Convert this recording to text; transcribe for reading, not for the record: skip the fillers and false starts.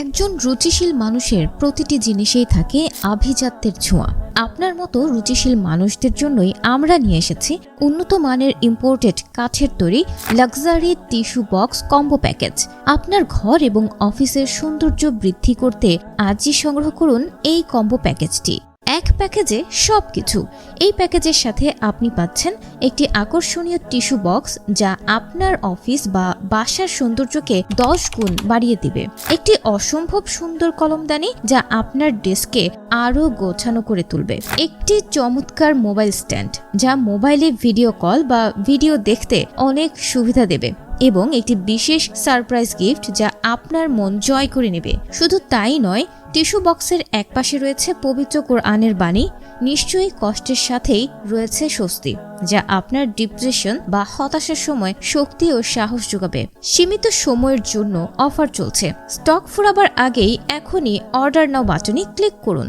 একজন রুচিশীল মানুষের প্রতিটি জিনিসেই থাকে আভিজাত্যের ছোঁয়া। আপনার মতো রুচিশীল মানুষদের জন্যই আমরা নিয়ে এসেছি উন্নত মানের ইম্পোর্টেড কাঠের তৈরি luxury tissue box combo package. আপনার ঘর এবং অফিসের সৌন্দর্য বৃদ্ধি করতে আজই সংগ্রহ করুন এই কম্বো প্যাকেজটি। এক প্যাকেজে সবকিছু। এই প্যাকেজের সাথে আপনি পাচ্ছেন একটি আকর্ষণীয় টিস্যু বক্স যা আপনার অফিস বা বাসার সৌন্দর্যকে 10 গুণ বাড়িয়ে দিবে, একটি অসম্ভব সুন্দর কলমদানি যা আপনার ডেস্কে আরও গোছানো করে তুলবে, একটি চমৎকার মোবাইল স্ট্যান্ড যা মোবাইলে ভিডিও কল বা ভিডিও দেখতে অনেক সুবিধা দেবে, এবং একটি বিশেষ সারপ্রাইজ গিফট যা আপনার মন জয় করে নেবে। শুধু তাই নয়, টিস্যু বক্সের একপাশে রয়েছে পবিত্র কোরআনের বাণী, নিশ্চয়ই কষ্টের সাথেই রয়েছে স্বস্তি, যা আপনার ডিপ্রেশন বা হতাশার সময় শক্তি ও সাহস যোগাবে। সীমিত সময়ের জন্য অফার চলছে। স্টক ফুরাবার আগেই এখনই অর্ডার নাও বাটনে ক্লিক করুন।